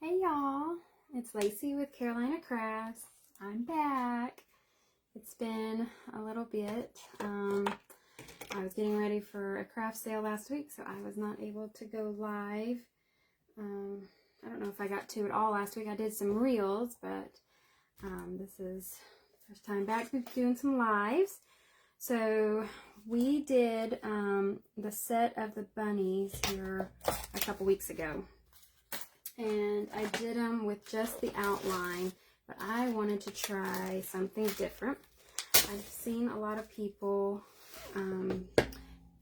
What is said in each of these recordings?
Hey y'all, it's Lacey with Carolina Crafts. I'm back. It's been a little bit. I was getting ready for a craft sale last week, so I was not able to go live. I don't know if I got to it all last week. I did some reels, but this is the first time back doing some lives. So we did the set of the bunnies here a couple weeks ago. And I did them with just the outline, but I wanted to try something different. I've seen a lot of people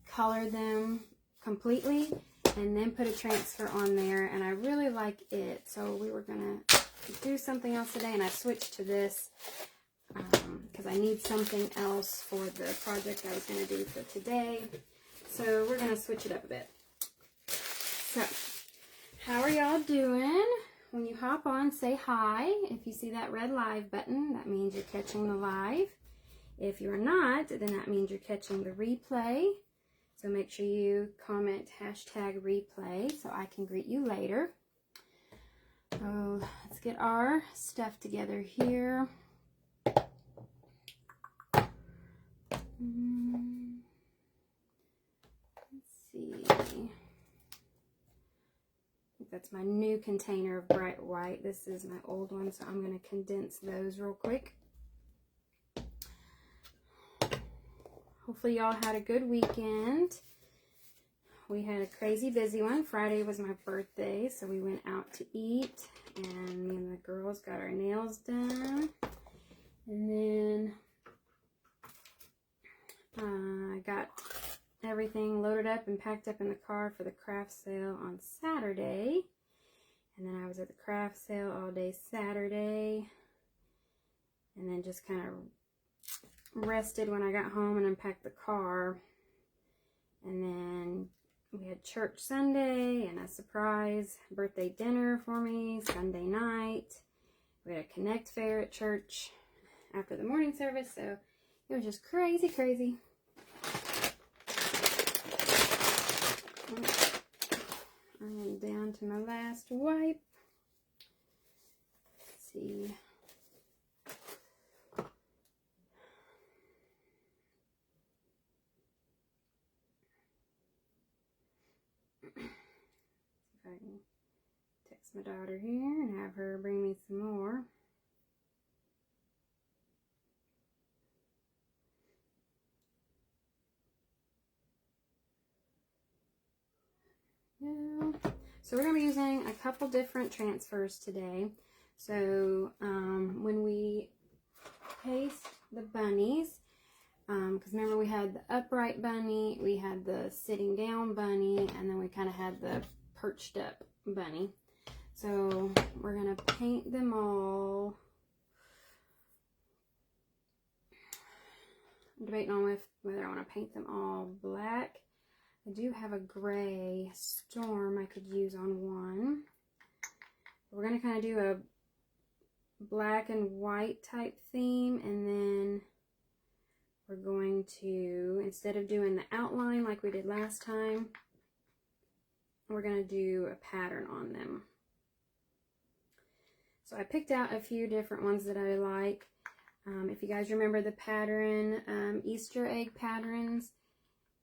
color them completely and then put a transfer on there, and I really like it. So we were gonna do something else today, and I switched to this because I need something else for the project I was gonna do for today. So we're gonna switch it up a bit. So, how are y'all doing? When you hop on, say hi. If you see that red live button, that means you're catching the live. If you're not, then that means you're catching the replay. So make sure you comment #replay so I can greet you later. So let's get our stuff together here. Let's see. That's my new container of bright white. This is my old one, so I'm going to condense those real quick. Hopefully y'all had a good weekend. We had a crazy busy one. Friday was my birthday, so we went out to eat, and me and the girls got our nails done. And then I got everything loaded up and packed up in the car for the craft sale on Saturday. And then I was at the craft sale all day Saturday. And then just kind of rested when I got home and unpacked the car. And then we had church Sunday and a surprise birthday dinner for me Sunday night. We had a Connect fair at church after the morning service. So it was just crazy, crazy. I am down to my last wipe. Let's see. See if I can text my daughter here and have her bring me some more. So we're going to be using a couple different transfers today. So when we paste the bunnies, because remember we had the upright bunny, we had the sitting down bunny, and then we kind of had the perched up bunny. So we're going to paint them all. I'm debating on whether I want to paint them all black. I do have a gray storm I could use on one. We're going to kind of do a black and white type theme, and then we're going to, instead of doing the outline like we did last time, we're going to do a pattern on them. So I picked out a few different ones that I like. If you guys remember the pattern, Easter egg patterns,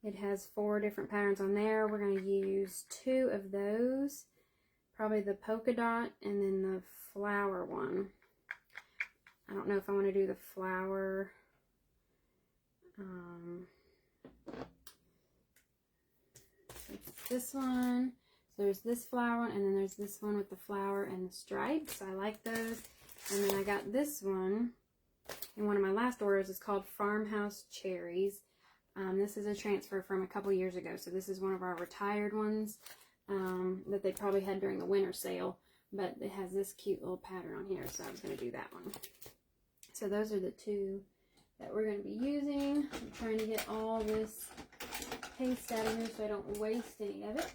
it has 4 different patterns on there. We're going to use 2 of those, probably the polka dot and then the flower one. I don't know if I want to do the flower. It's this one. So there's this flower one, and then there's this one with the flower and the stripes. I like those. And then I got this one in one of my last orders. It's called Farmhouse Cherries. This is a transfer from a couple years ago, so this is one of our retired ones that they probably had during the winter sale, but it has this cute little pattern on here, so I was going to do that one. So those are the 2 that we're going to be using. I'm trying to get all this paste out of here so I don't waste any of it.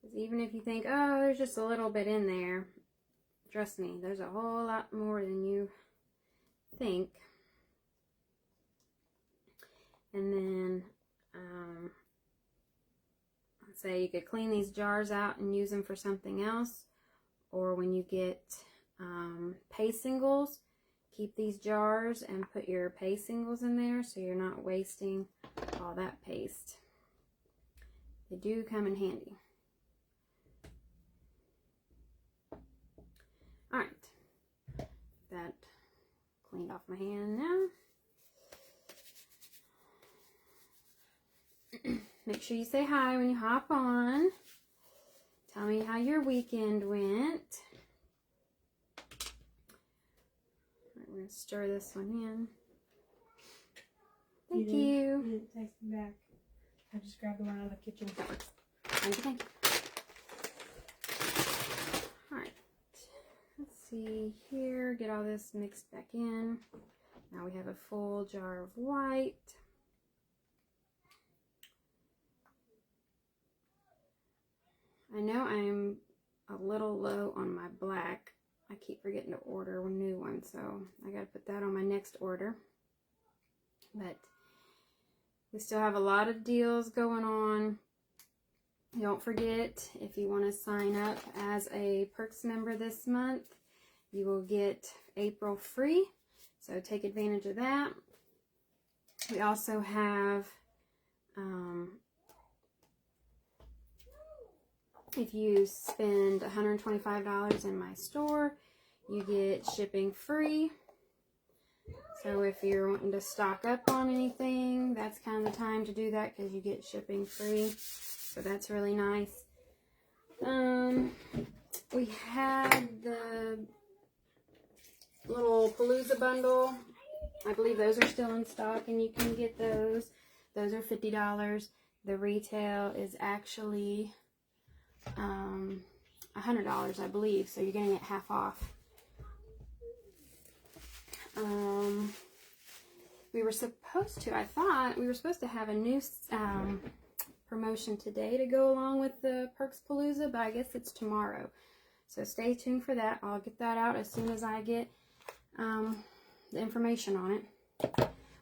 Because even if you think, oh, there's just a little bit in there, trust me, there's a whole lot more than you think. And then say you could clean these jars out and use them for something else, or when you get paste singles, keep these jars and put your paste singles in there so you're not wasting all that paste. They do come in handy. Alright, that cleaned off my hand now. Make sure you say hi when you hop on. Tell me how your weekend went. We're going to stir this one in. Thank you. You didn't text me back. I just grabbed the one out of the kitchen. Thank you, thank you. Alright. Let's see here. Get all this mixed back in. Now we have a full jar of white. I know I'm a little low on my black. I keep forgetting to order a new one, so I gotta put that on my next order. But we still have a lot of deals going on. Don't forget, if you want to sign up as a Perks member this month, you will get April free. So take advantage of that. We also have, if you spend $125 in my store, you get shipping free. So if you're wanting to stock up on anything, that's kind of the time to do that because you get shipping free. So that's really nice. We had the little Palooza bundle. I believe those are still in stock and you can get those. Those are $50. The retail is actually $100, I believe, so you're getting it half off. I thought we were supposed to have a new promotion today to go along with the Perks Palooza, but I guess it's tomorrow. So stay tuned for that. I'll get that out as soon as I get the information on it.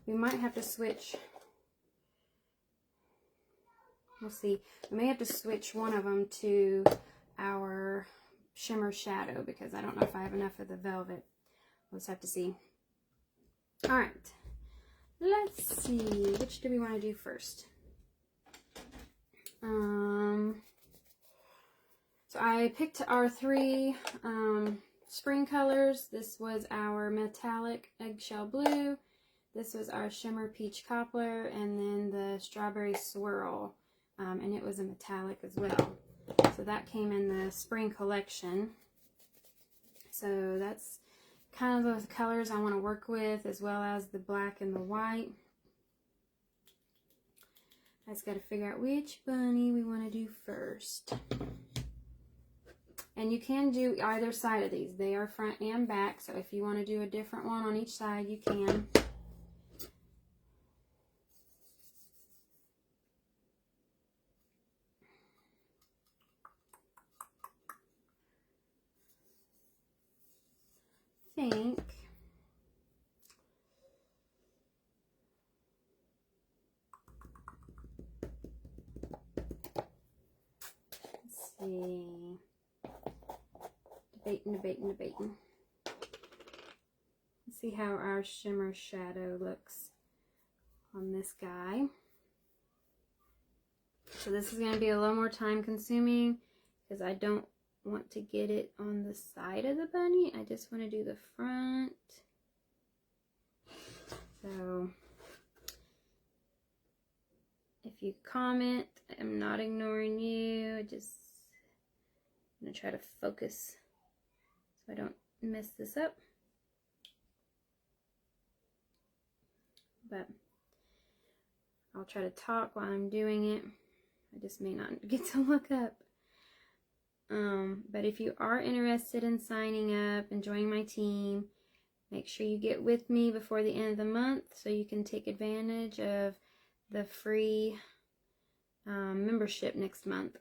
We might have to switch. We'll see. We may have to switch one of them to our Shimmer Shadow because I don't know if I have enough of the velvet. We'll just have to see. Alright. Let's see. Which do we want to do first? So I picked our three spring colors. This was our metallic eggshell blue. This was our shimmer peach cobbler, and then the strawberry swirl. And it was a metallic as well. So that came in the spring collection. So that's kind of the colors I want to work with, as well as the black and the white. I just got to figure out which bunny we want to do first. And you can do either side of these. They are front and back, so if you want to do a different one on each side, you can. Think let's see, debating. Let's see how our shimmer shadow looks on this guy. So this is going to be a little more time consuming because I don't want to get it on the side of the bunny. I just want to do the front. So if you comment, I'm not ignoring you. I'm going to try to focus so I don't mess this up. But I'll try to talk while I'm doing it. I just may not get to look up. But if you are interested in signing up and joining my team, make sure you get with me before the end of the month so you can take advantage of the free membership next month.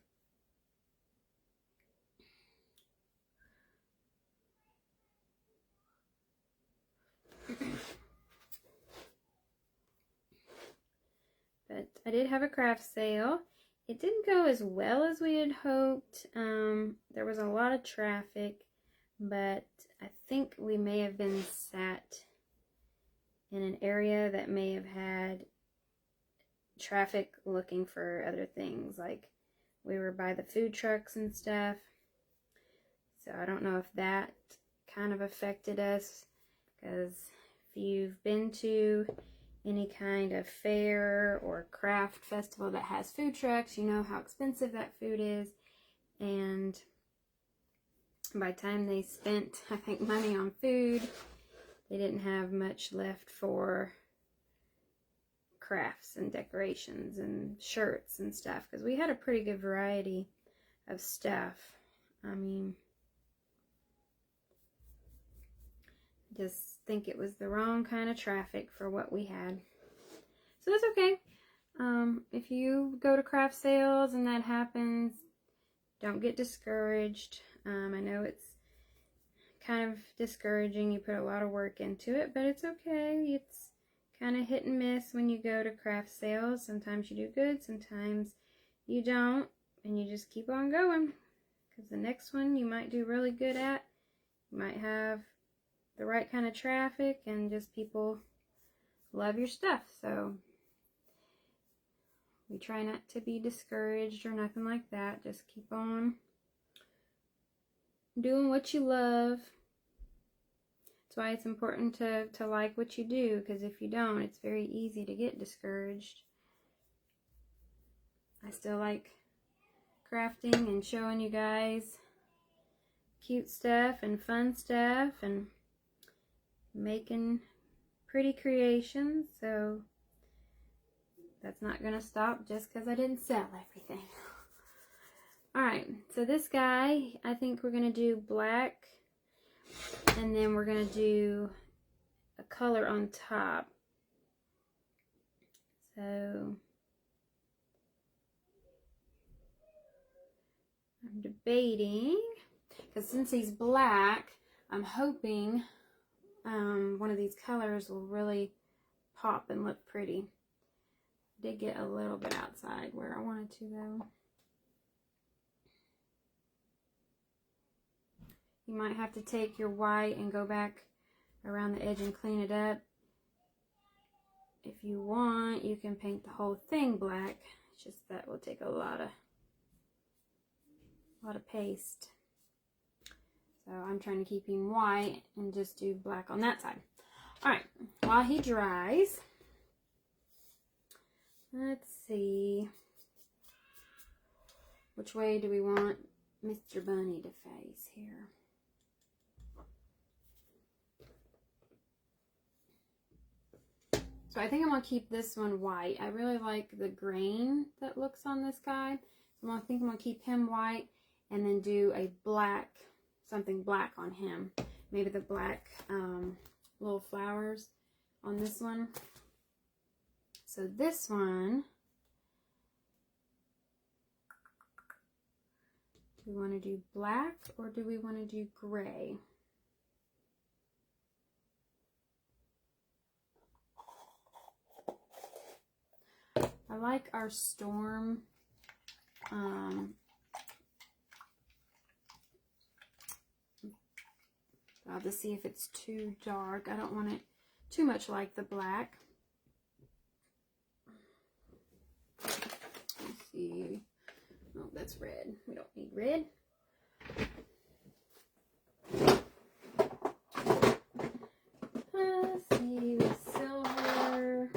But I did have a craft sale. it didn't go as well as we had hoped. There was a lot of traffic, but I think we may have been sat in an area that may have had traffic looking for other things. Like, we were by the food trucks and stuff. So I don't know if that kind of affected us, because if you've been to any kind of fair or craft festival that has food trucks, you know how expensive that food is. And by the time they spent, I think, money on food, they didn't have much left for crafts and decorations and shirts and stuff, because we had a pretty good variety of stuff. I mean, just think it was the wrong kind of traffic for what we had. So it's okay. If you go to craft sales and that happens, don't get discouraged. I know it's kind of discouraging. You put a lot of work into it, but it's okay. It's kind of hit and miss when you go to craft sales. Sometimes you do good, sometimes you don't, and you just keep on going, because the next one you might do really good at. You might have the right kind of traffic and just people love your stuff. So we try not to be discouraged or nothing like that. Just keep on doing what you love. That's why it's important to like what you do, because if you don't, it's very easy to get discouraged. I still like crafting and showing you guys cute stuff and fun stuff and making pretty creations, so that's not gonna stop just because I didn't sell everything. Alright, so this guy, I think we're gonna do black, and then we're gonna do a color on top. So I'm debating, because since he's black, I'm hoping one of these colors will really pop and look pretty. Did get a little bit outside where I wanted to, though. You might have to take your white and go back around the edge and clean it up. If you want, you can paint the whole thing black. It's just that will take a lot of paste. So I'm trying to keep him white and just do black on that side. Alright, while he dries, let's see, which way do we want Mr. Bunny to face here? So I think I'm going to keep this one white. I really like the grain that looks on this guy. So I think I'm going to keep him white and then do a black, something black on him. Maybe the black little flowers on this one. So this one, do we want to do black or do we want to do gray? I like our storm. I'll have to see if it's too dark. I don't want it too much like the black. Let's see. Oh, that's red. We don't need red. Let's see, with silver.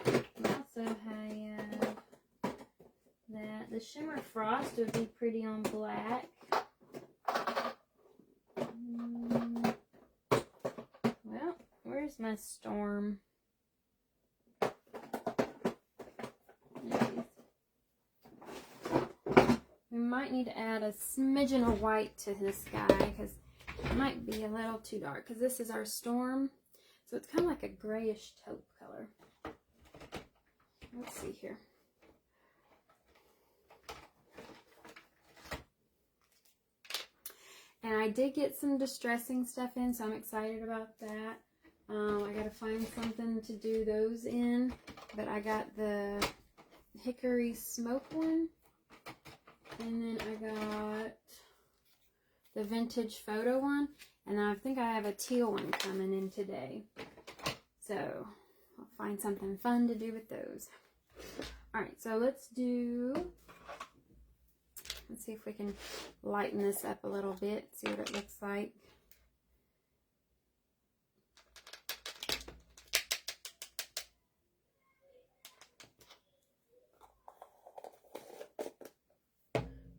We also have that. The shimmer frost would be pretty on black. Well, where's my storm? We might need to add a smidgen of white to this guy because it might be a little too dark, because this is our storm. So it's kind of like a grayish taupe color. Let's see here. And I did get some distressing stuff in, so I'm excited about that. I gotta find something to do those in, but I got the hickory smoke one. And then I got the vintage photo one. And I think I have a teal one coming in today. So I'll find something fun to do with those. Alright, so let's see if we can lighten this up a little bit, see what it looks like.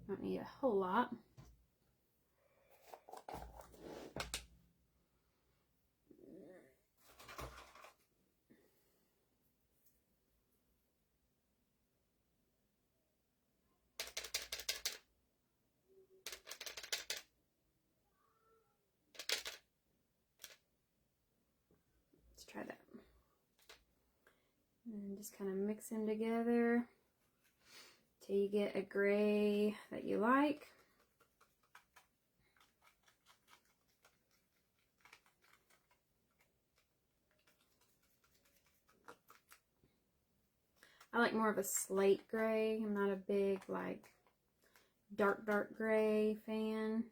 Don't need a whole lot. Let's try that. And just kind of mix them together till you get a gray that you like. I like more of a slate gray. I'm not a big like dark gray fan.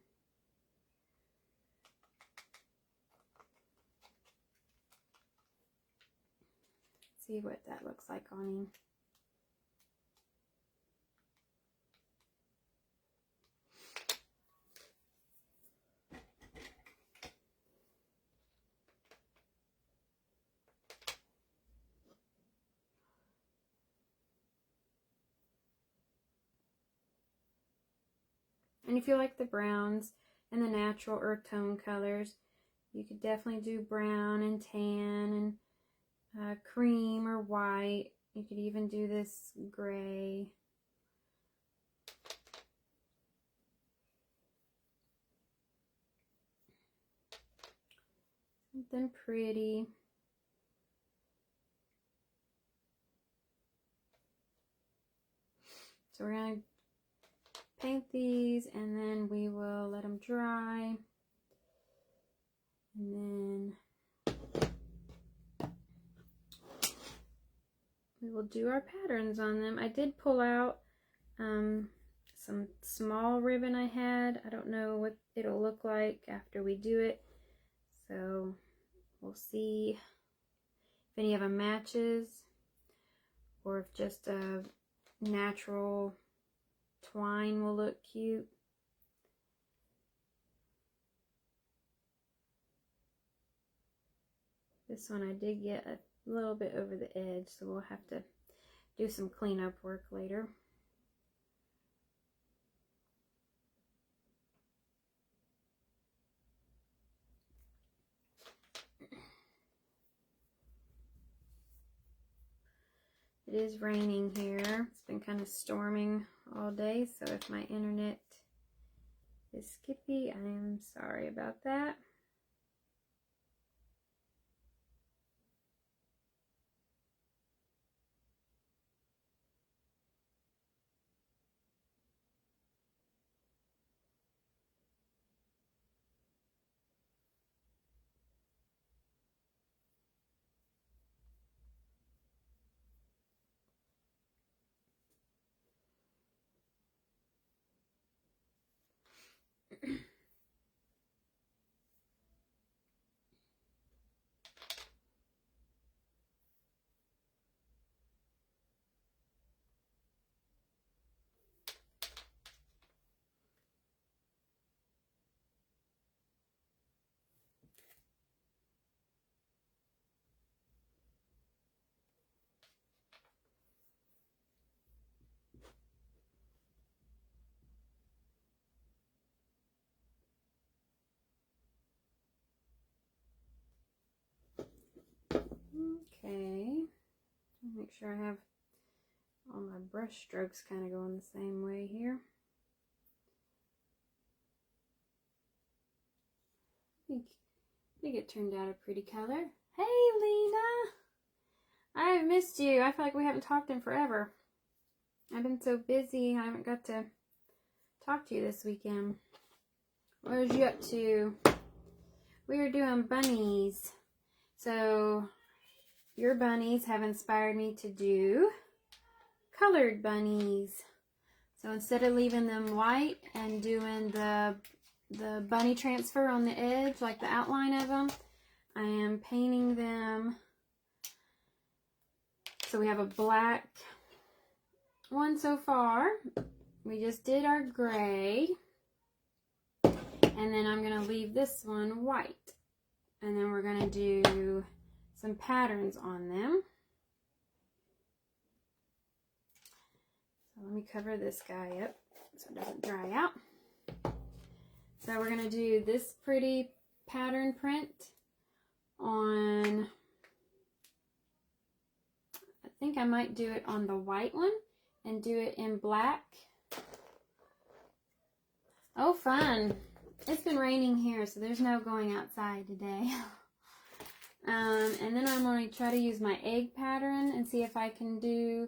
See what that looks like on him. And if you like the browns and the natural earth tone colors, you could definitely do brown and tan and cream or white. You could even do this gray. Something pretty. So we're going to paint these and then we will let them dry. And then we will do our patterns on them. I did pull out some small ribbon I had. I don't know what it'll look like after we do it. So we'll see if any of them matches or if just a natural twine will look cute. This one I did get a little bit over the edge, so we'll have to do some cleanup work later. It is raining here. It's been kind of storming all day, so if my internet is skippy, I am sorry about that. Okay, make sure I have all my brush strokes kind of going the same way here. I think it turned out a pretty color. Hey, Lena! I've missed you. I feel like we haven't talked in forever. I've been so busy, I haven't got to talk to you this weekend. What was you up to? We were doing bunnies. So, your bunnies have inspired me to do colored bunnies. So instead of leaving them white and doing the bunny transfer on the edge, like the outline of them, I am painting them. So we have a black one so far. We just did our gray. And then I'm going to leave this one white. And then we're going to do some patterns on them. So let me cover this guy up so it doesn't dry out. So we're going to do this pretty pattern print on, I think I might do it on the white one and do it in black. Oh, fun. It's been raining here, so there's no going outside today. And then I'm going to try to use my egg pattern and see if I can do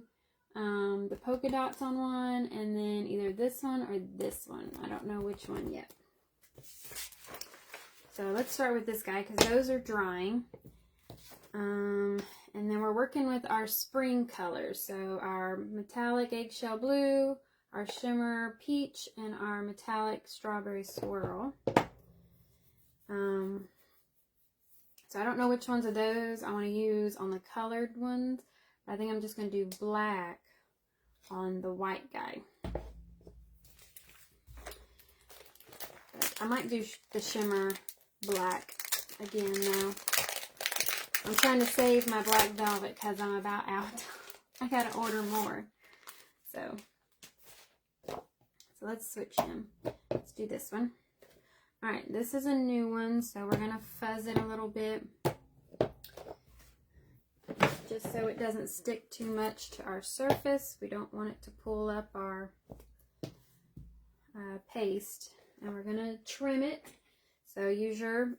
the polka dots on one, and then either this one or this one. I don't know which one yet. So let's start with this guy because those are drying. And then we're working with our spring colors. So our metallic eggshell blue, our shimmer peach, and our metallic strawberry swirl. So I don't know which ones of those I want to use on the colored ones. But I think I'm just going to do black on the white guy. But I might do the shimmer black again now. I'm trying to save my black velvet because I'm about out. I gotta order more. So let's switch him. Let's do this one. Alright, this is a new one, so we're gonna fuzz it a little bit. Just so it doesn't stick too much to our surface. We don't want it to pull up our paste. And we're gonna trim it. So use your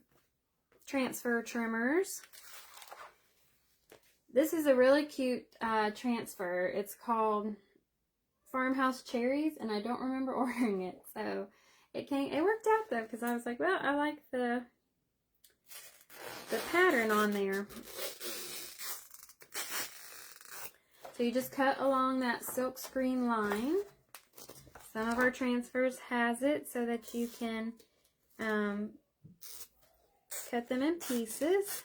transfer trimmers. This is a really cute transfer. It's called Farmhouse Cherries, and I don't remember ordering it. So it worked out though, because I was like, well, I like the pattern on there. So you just cut along that silk screen line. Some of our transfers has it so that you can cut them in pieces.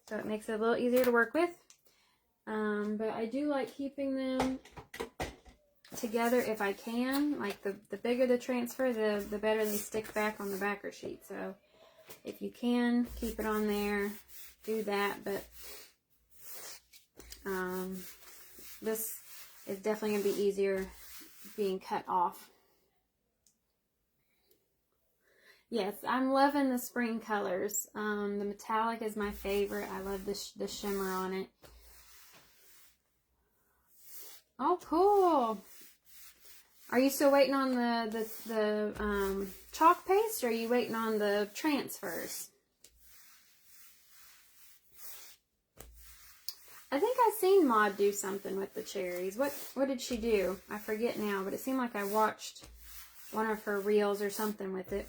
So it makes it a little easier to work with. But I do like keeping them together if I can. Like the bigger the transfer, the better they stick back on the backer sheet. So if you can, keep it on there, do that. But this is definitely going to be easier being cut off. Yes, I'm loving the spring colors. The metallic is my favorite. I love the shimmer on it. Oh, cool. Are you still waiting on the chalk paste, or are you waiting on the transfers? I think I seen Maud do something with the cherries. What did she do? I forget now, but it seemed like I watched one of her reels or something with it.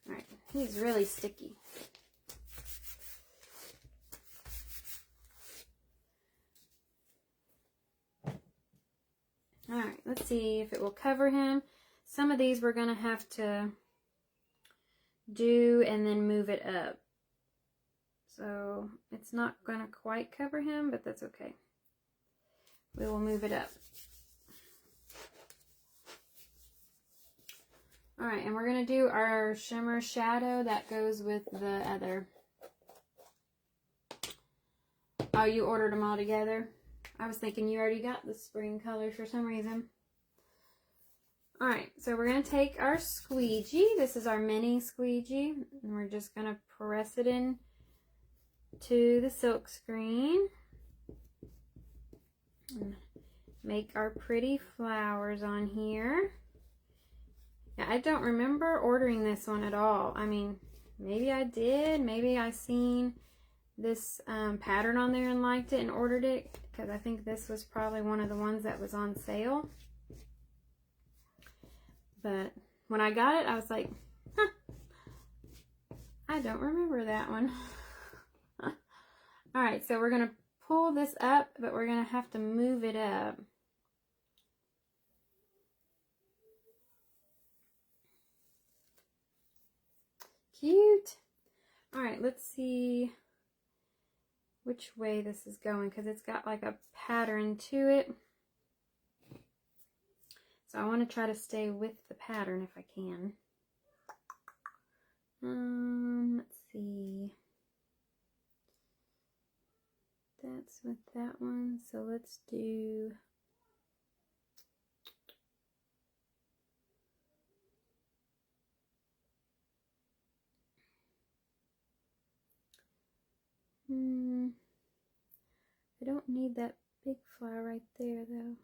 Alright, he's really sticky. Alright, let's see if it will cover him. Some of these we're going to have to do and then move it up. So it's not going to quite cover him, but that's okay. We will move it up. Alright, and we're going to do our shimmer shadow that goes with the other. Oh, you ordered them all together? I was thinking you already got the spring colors for some reason. Alright, so we're going to take our squeegee. This is our mini squeegee. And we're just going to press it in to the silk screen. And make our pretty flowers on here. Yeah, I don't remember ordering this one at all. I mean, maybe I did. Maybe I seen this pattern on there and liked it and ordered it, because I think this was probably one of the ones that was on sale. But when I got it, I was like, huh, I don't remember that one. All right, so we're going to pull this up, but we're going to have to move it up. Cute. All right, let's see which way this is going, because it's got like a pattern to it. So I want to try to stay with the pattern if I can. Let's see. That's with that one, so let's do... I don't need that big flower right there though.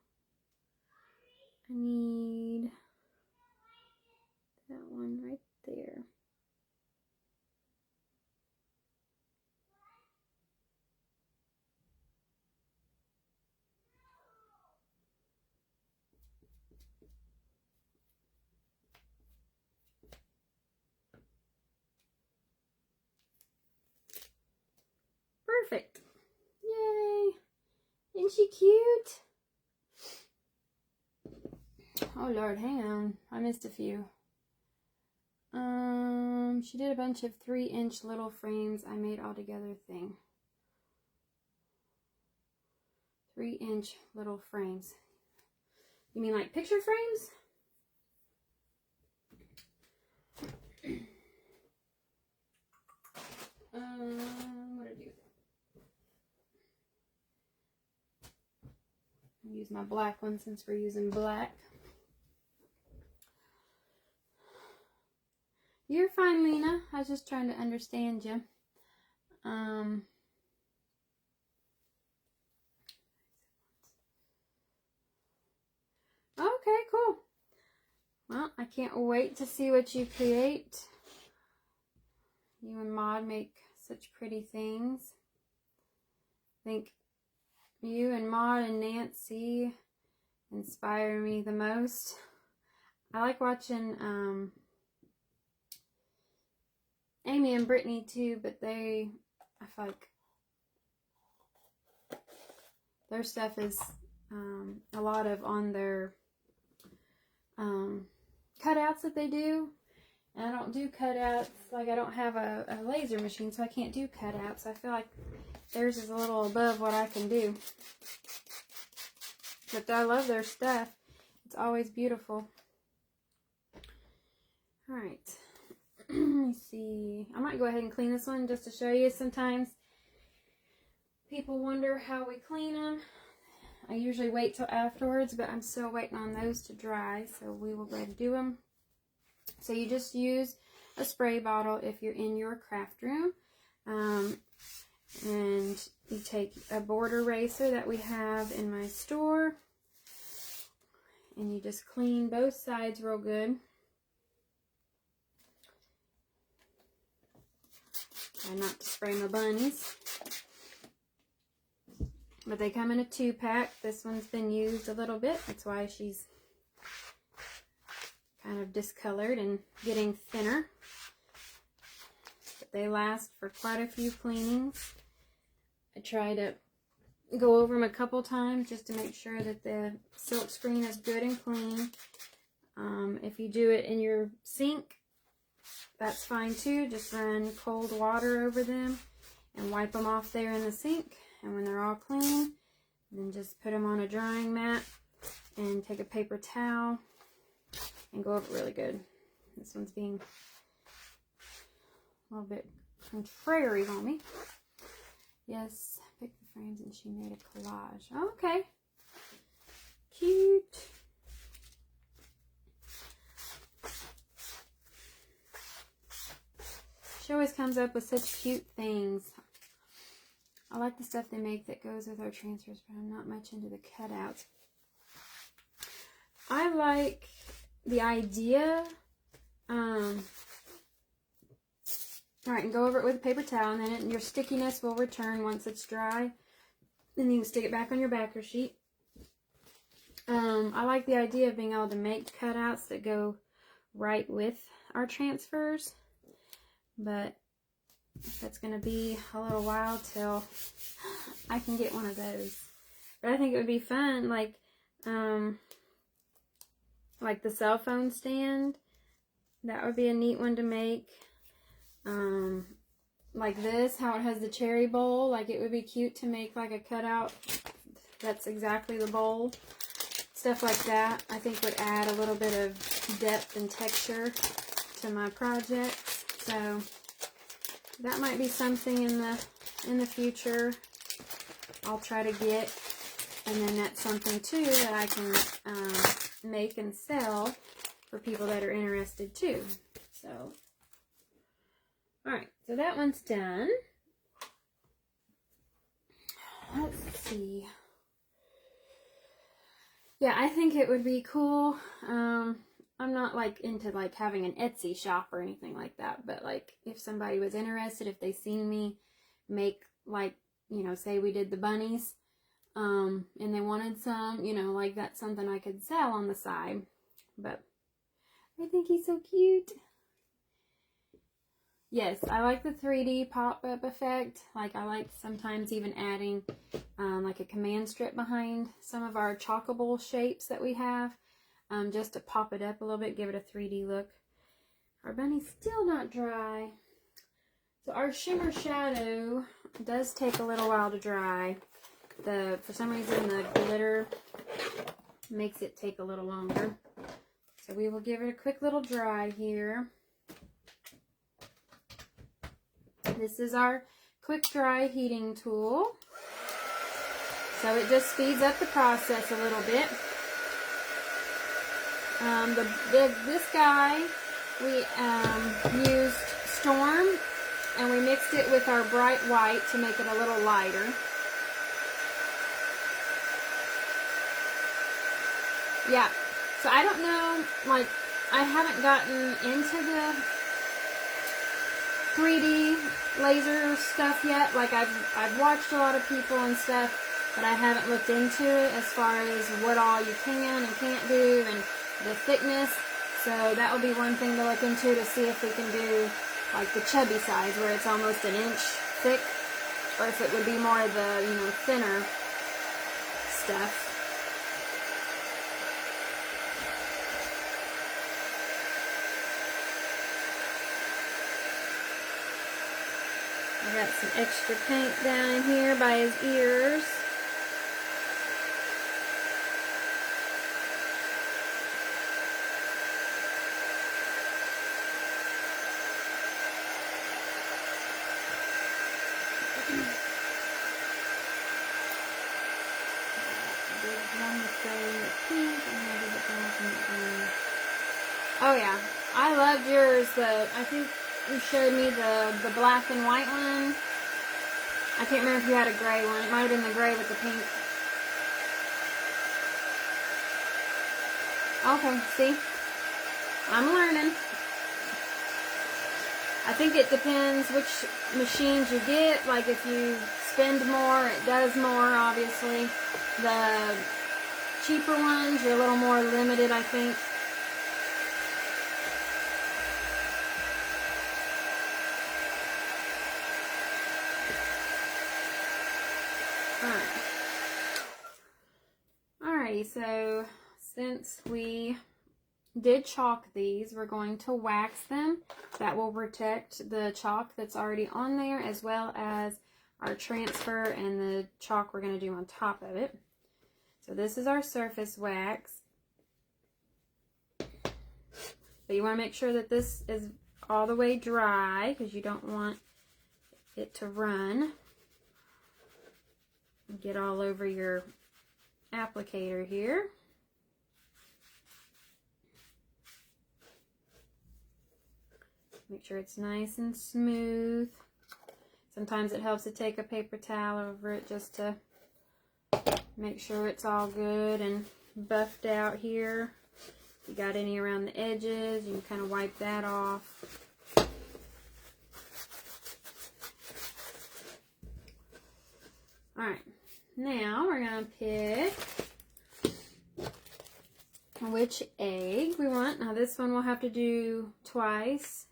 I need that one right there. Perfect. Yay. Isn't she cute? Oh Lord, hang on. I missed a few. She did a bunch of 3-inch little frames I made all together thing. 3-inch little frames. You mean like picture frames? What did I do? I'll use my black one since we're using black. You're fine, Lena. I was just trying to understand you. Okay, cool. Well, I can't wait to see what you create. You and Maud make such pretty things. I think you and Maud and Nancy inspire me the most. I like watching Amy and Brittany too, but I feel like their stuff is a lot of on their cutouts that they do. And I don't do cutouts, like I don't have a laser machine, so I can't do cutouts. I feel like theirs is a little above what I can do. But I love their stuff. It's always beautiful. Alright. Let me see. I might go ahead and clean this one just to show you. Sometimes people wonder how we clean them. I usually wait till afterwards, but I'm still waiting on those to dry, so we will go ahead and do them. So you just use a spray bottle if you're in your craft room. And you take a board eraser that we have in my store, and you just clean both sides real good. Try not to spray my bunnies. But they come in a 2-pack. This one's been used a little bit. That's why she's kind of discolored and getting thinner. But they last for quite a few cleanings. I try to go over them a couple times just to make sure that the silk screen is good and clean. If you do it in your sink, that's fine too. Just run cold water over them and wipe them off there in the sink. And when they're all clean, then just put them on a drying mat and take a paper towel and go over it really good. This one's being a little bit contrary on me. Yes, pick the frames, and she made a collage. Okay. Cute. She always comes up with such cute things. I like the stuff they make that goes with our transfers, but I'm not much into the cutouts. I like the idea. Alright, and go over it with a paper towel, and then your stickiness will return once it's dry. And you can stick it back on your backer sheet. I like the idea of being able to make cutouts that go right with our transfers. But That's going to be a little while till I can get one of those. But I think it would be fun, like the cell phone stand. That would be a neat one to make. Like this, how it has the cherry bowl. Like it would be cute to make like a cutout that's exactly the bowl. Stuff like that I think would add a little bit of depth and texture to my project. So that might be something in the future I'll try to get. And then that's something too that I can make and sell for people that are interested too. So, alright, so that one's done. Let's see. Yeah, I think it would be cool. I'm not like into like having an Etsy shop or anything like that, but like if somebody was interested, if they seen me make like, you know, say we did the bunnies, and they wanted some, you know, like that's something I could sell on the side. But I think he's so cute. Yes, I like the 3D pop-up effect. Like I like sometimes even adding like a command strip behind some of our chalkable shapes that we have, just to pop it up a little bit, give it a 3D look. Our bunny's still not dry. So our shimmer shadow does take a little while to dry. For some reason the glitter makes it take a little longer. So we will give it a quick little dry here. This is our quick dry heating tool. So it just speeds up the process a little bit. This guy, we used Storm, and we mixed it with our bright white to make it a little lighter. Yeah, so I don't know, like, I haven't gotten into the 3D laser stuff yet. Like I've watched a lot of people and stuff, but I haven't looked into it as far as what all you can and can't do and the thickness. So that would be one thing to look into to see if we can do like the chubby size where it's almost an inch thick, or if it would be more of the, you know, thinner stuff. I got some extra paint down in here by his ears. Oh yeah, I loved yours. I think you showed me the black and white one. I can't remember if you had a gray one. It might have been the gray with the pink. Okay, see? I'm learning. I think it depends which machines you get. Like if you spend more, it does more, obviously. The cheaper ones, you're a little more limited, I think. Alrighty, so since we did chalk these, we're going to wax them. That will protect the chalk that's already on there, as well as our transfer and the chalk we're going to do on top of it. So this is our surface wax. But you want to make sure that this is all the way dry, because you don't want it to run and get all over your applicator here. Make sure it's nice and smooth. Sometimes it helps to take a paper towel over it just to make sure it's all good and buffed out here. If you got any around the edges, you can kind of wipe that off. Alright, now we're going to pick which egg we want. Now this one we'll have to do twice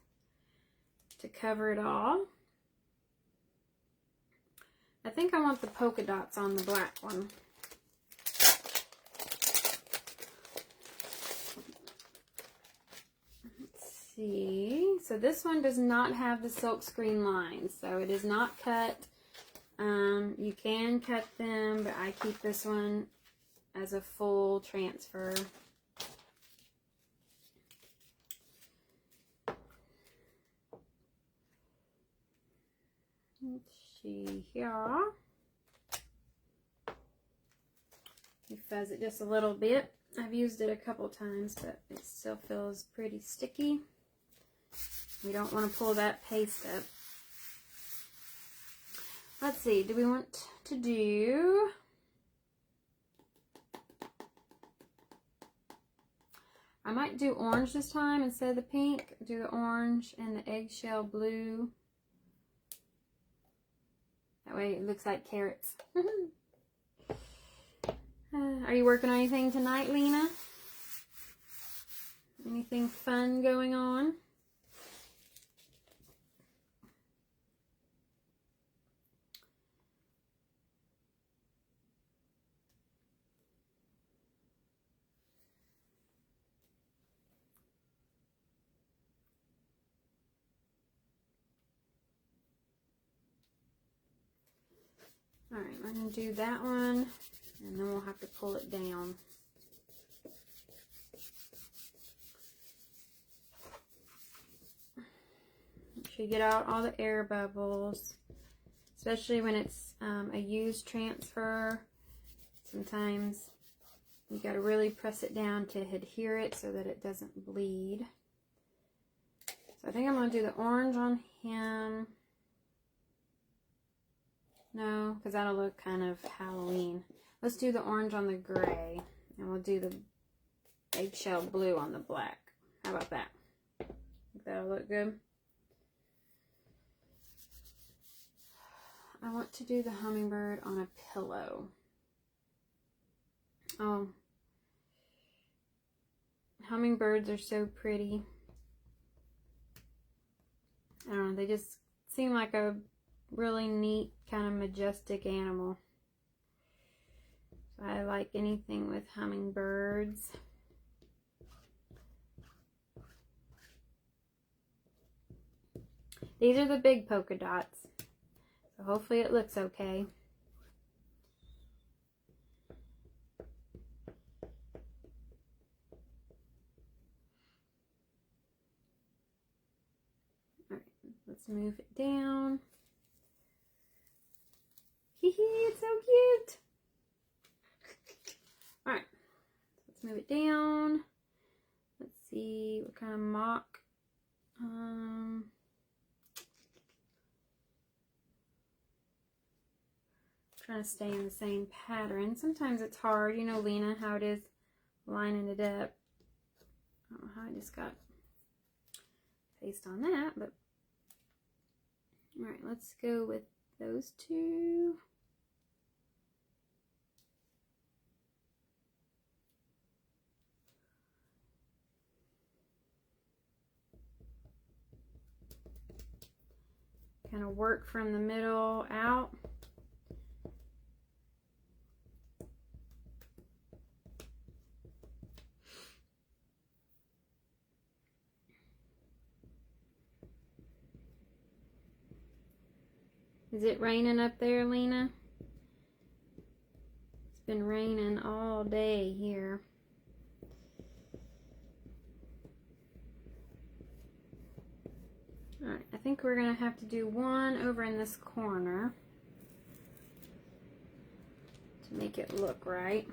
to cover it all. I think I want the polka dots on the black one. Let's see. So this one does not have the silk screen lines, so it is not cut. You can cut them, but I keep this one as a full transfer. Let's see here. You fuzz it just a little bit. I've used it a couple times, but it still feels pretty sticky. We don't want to pull that paste up. Let's see, do we want to do... I might do orange this time instead of the pink. Do the orange and the eggshell blue. That way it looks like carrots. Are you working on anything tonight, Lena? Anything fun going on? Alright, we're going to do that one, and then we'll have to pull it down. Make sure you get out all the air bubbles, especially when it's a used transfer. Sometimes you got to really press it down to adhere it so that it doesn't bleed. So I think I'm going to do the orange on him. No, because that'll look kind of Halloween. Let's do the orange on the gray. And we'll do the eggshell blue on the black. How about that? Think that'll look good? I want to do the hummingbird on a pillow. Oh. Hummingbirds are so pretty. I don't know, they just seem like a really neat, kind of majestic animal. So I like anything with hummingbirds. These are the big polka dots. So hopefully it looks okay. Alright, let's move it down. It's so cute. Alright, let's move it down. Let's see what kind of mock. Trying to stay in the same pattern. Sometimes it's hard. You know, Lena, how it is lining it up. I don't know how I just got paste on that, but alright, let's go with those two. Kind of work from the middle out. Is it raining up there, Lena? It's been raining all day here. Alright, I think we're going to have to do one over in this corner to make it look right.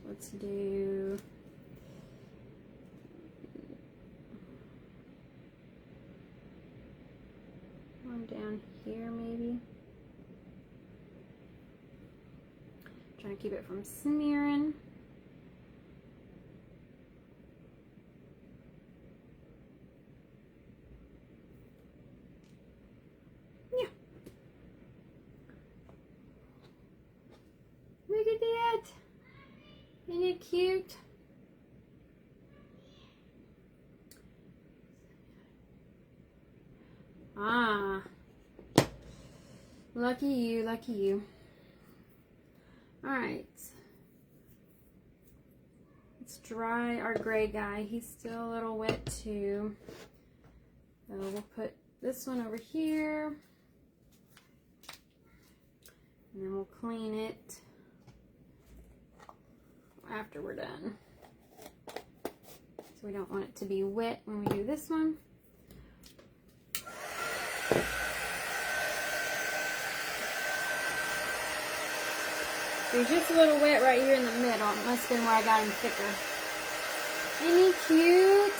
Let's do... one down here maybe. Trying to keep it from smearing. Yeah. Look at that. Isn't it cute? Ah. Lucky you, lucky you. Alright. Let's dry our gray guy. He's still a little wet too. So we'll put this one over here. And then we'll clean it after we're done. So we don't want it to be wet when we do this one. So he's just a little wet right here in the middle. It must have been where I got him thicker. Isn't he cute?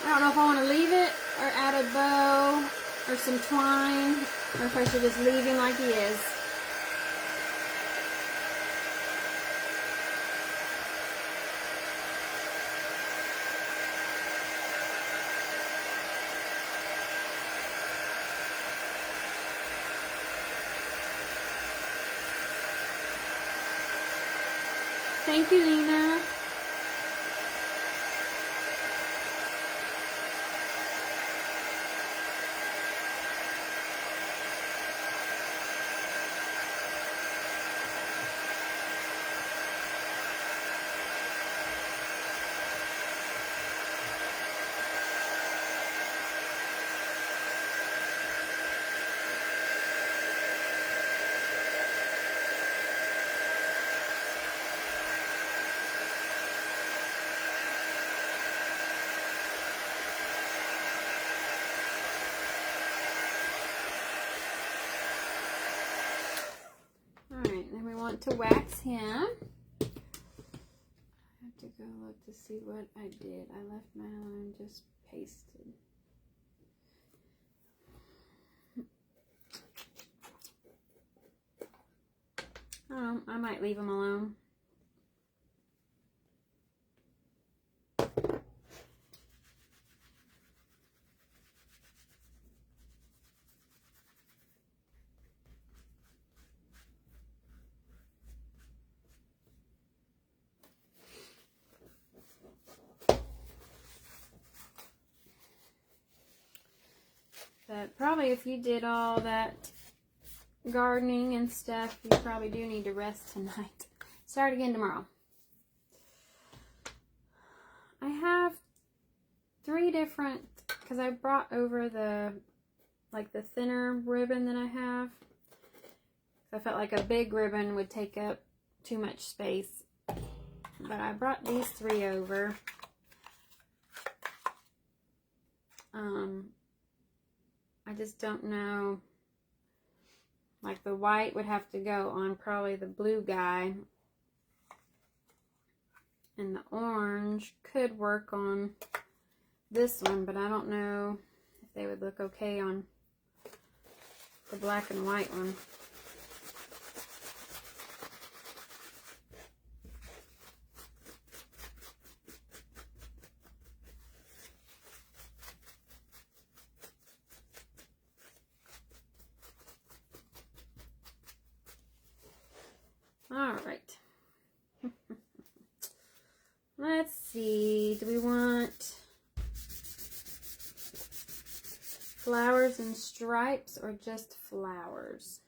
I don't know if I want to leave it or add a bow or some twine, or if I should just leave him like he is. Thank you, Lena. To wax him. I have to go look to see what I did. I left my line just pasted. Oh, I might leave him alone. But probably if you did all that gardening and stuff, you probably do need to rest tonight. Start again tomorrow. I have 3 different, because I brought over the thinner ribbon that I have. I felt like a big ribbon would take up too much space. But I brought these 3 over. I just don't know. Like the white would have to go on probably the blue guy. And the orange could work on this one, but I don't know if they would look okay on the black and white one. All right. Let's see. Do we want flowers and stripes or just flowers?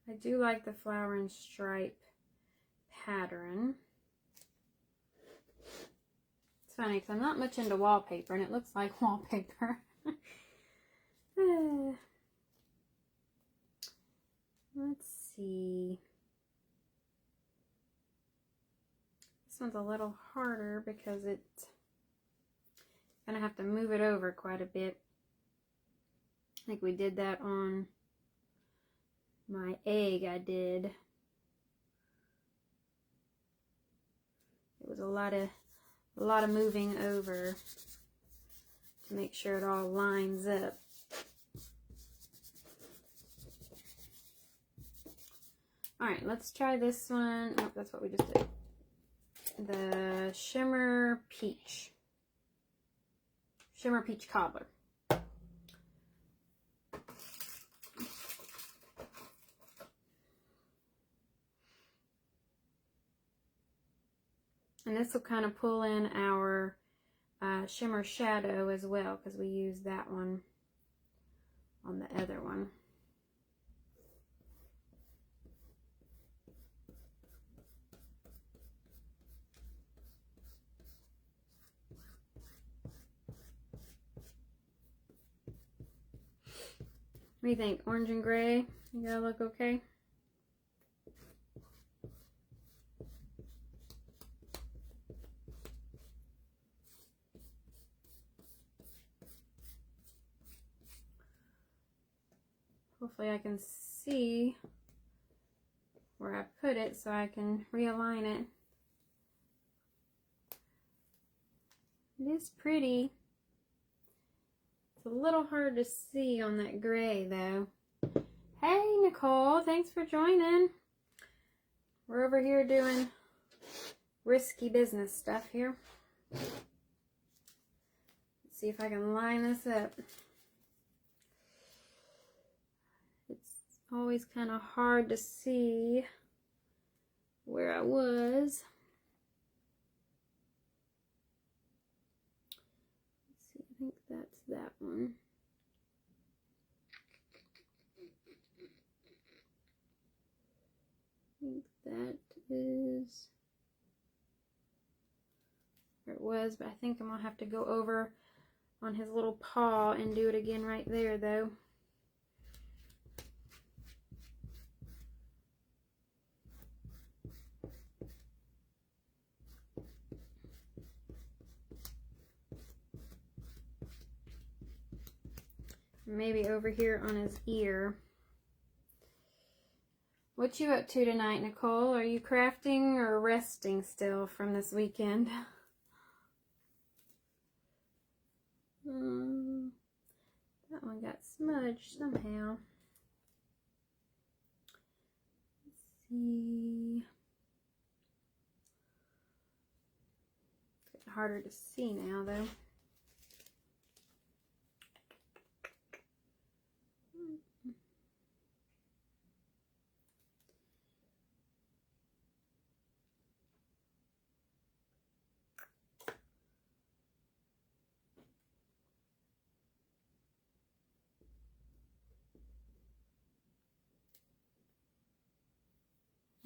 I do like the flower and stripe pattern. It's funny because I'm not much into wallpaper and it looks like wallpaper. Let's see. This one's a little harder because it's gonna have to move it over quite a bit. I think we did that on my egg. I did. It was a lot of moving over to make sure it all lines up. All right, let's try this one. Oh, that's what we just did. The Shimmer Peach Cobbler. And this will kind of pull in our shimmer shadow as well, because we used that one on the other one. What do you think? Orange and gray? You gotta look okay? Hopefully I can see where I put it so I can realign it. It is pretty. It's a little hard to see on that gray though. Hey Nicole, thanks for joining. We're over here doing risky business stuff here. Let's see if I can line this up. It's always kind of hard to see where I was. Let's see, I think that's that one. I think that is where it was, but I think I'm gonna have to go over on his little paw and do it again right there though. Maybe over here on his ear. What you up to tonight, Nicole? Are you crafting or resting still from this weekend? That one got smudged somehow. Let's see. It's getting harder to see now though.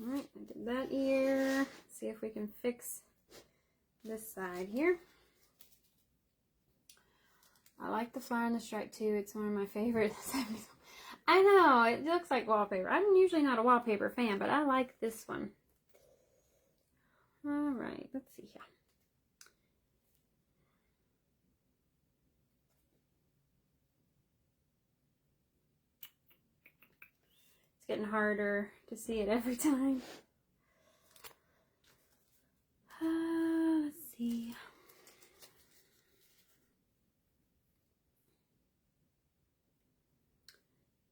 Alright, I did that ear. Let's see if we can fix this side here. I like the flower and the stripe too. It's one of my favorite 70s. I know, it looks like wallpaper. I'm usually not a wallpaper fan, but I like this one. Alright, let's see here. It's getting harder to see it every time. Let's see.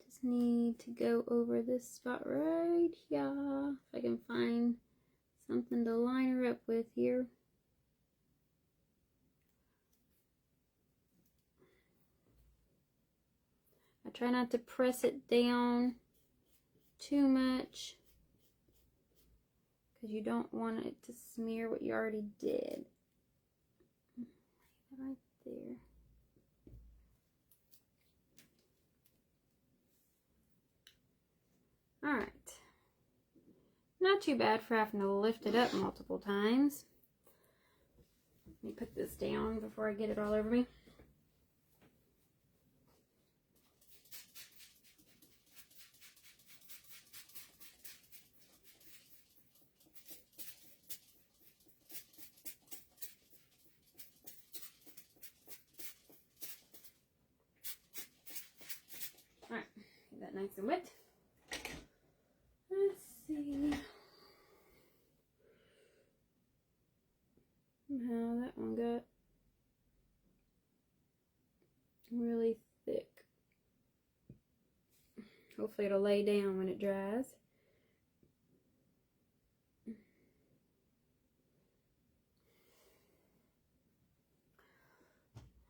Just need to go over this spot right here. If I can find something to line her up with here. I try not to press it down too much because you don't want it to smear what you already did. Right there. Alright. Not too bad for having to lift it up multiple times. Let me put this down before I get it all over me. Alright, get that nice and wet. Let's see. Somehow that one got really thick. Hopefully it'll lay down when it dries.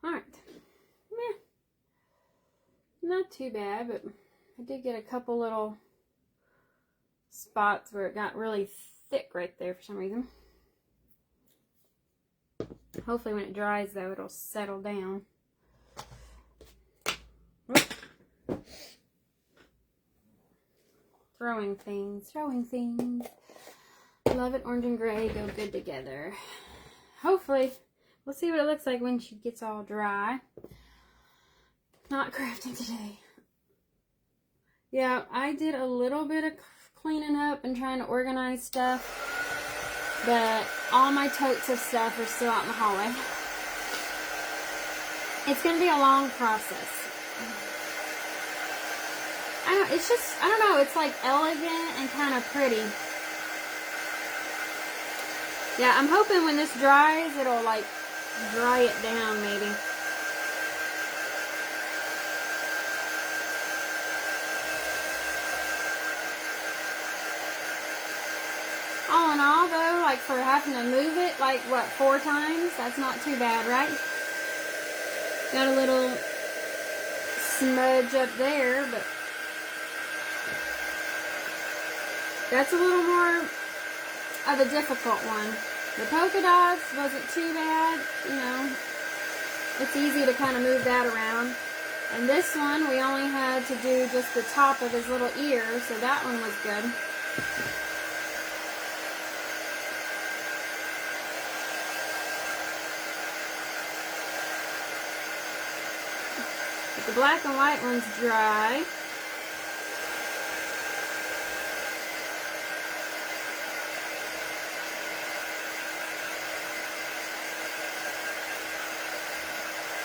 Alright. Not too bad, but I did get a couple little spots where it got really thick right there for some reason. Hopefully when it dries, though, it'll settle down. Throwing things. Love it, orange and gray go good together. Hopefully, we'll see what it looks like when she gets all dry. Not crafting today. Yeah, I did a little bit of cleaning up and trying to organize stuff, but all my totes of stuff are still out in the hallway. It's going to be a long process. I don't know, it's like elegant and kind of pretty. Yeah, I'm hoping when this dries, it'll like dry it down maybe. All in all though, like for having to move it like what, 4 times, that's not too bad, right? Got a little smudge up there, but that's a little more of a difficult one. The polka dots wasn't too bad, you know. It's easy to kind of move that around. And this one, we only had to do just the top of his little ear, so that one was good. But the black and white one's dry.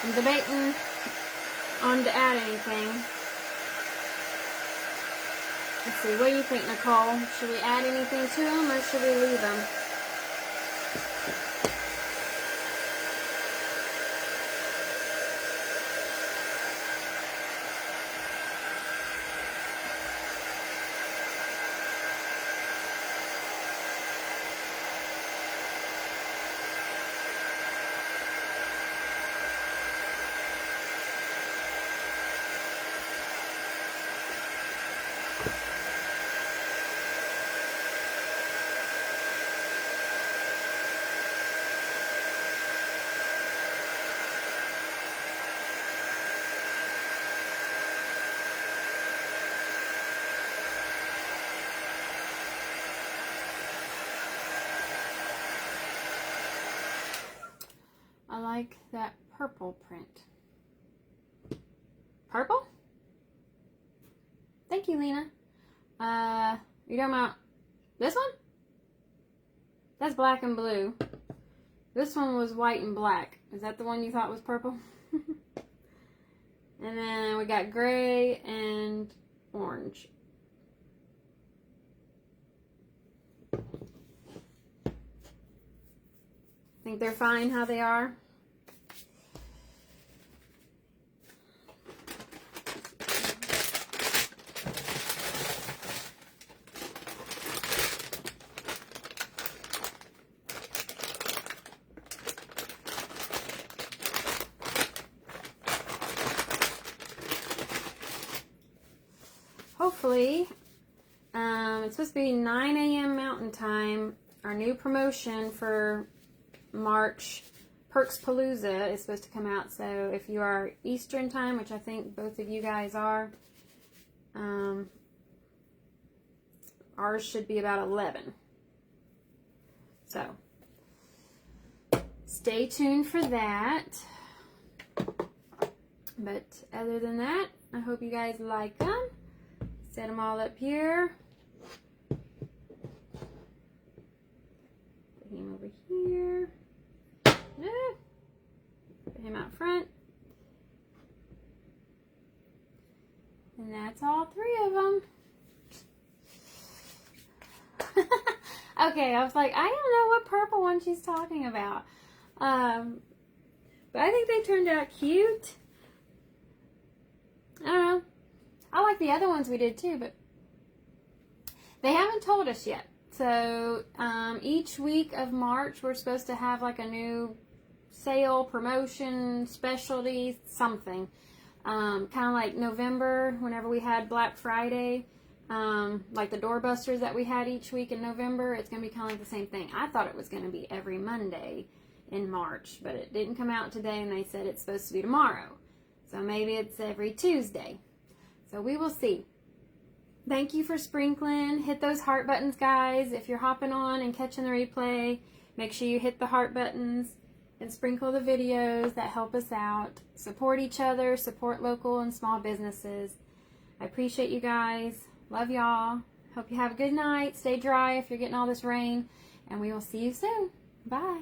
I'm debating on to add anything. Let's see, what do you think, Nicole? Should we add anything to them or should we leave them? I like that purple print. Purple? Thank you, Lena. You talking about this one? That's black and blue. This one was white and black. Is that the one you thought was purple? And then we got gray and orange. Think they're fine how they are? Hopefully, it's supposed to be 9 a.m. Mountain Time. Our new promotion for March, Perks Palooza, is supposed to come out. So if you are Eastern Time, which I think both of you guys are, ours should be about 11. So stay tuned for that. But other than that, I hope you guys like them. Set them all up here. Put him over here. Put him out front. And that's all 3 of them. Okay, I was like, I don't know what purple one she's talking about. But I think they turned out cute. I don't know. I like the other ones we did too, but they haven't told us yet. So each week of March, we're supposed to have like a new sale, promotion, specialty, something. Kind of like November, whenever we had Black Friday, like the doorbusters that we had each week in November, it's going to be kind of like the same thing. I thought it was going to be every Monday in March, but it didn't come out today, and they said it's supposed to be tomorrow. So maybe it's every Tuesday. So we will see. Thank you for sprinkling. Hit those heart buttons, guys. If you're hopping on and catching the replay, make sure you hit the heart buttons and sprinkle the videos that help us out. Support each other, support local and small businesses. I appreciate you guys. Love y'all. Hope you have a good night. Stay dry if you're getting all this rain, and we will see you soon. Bye.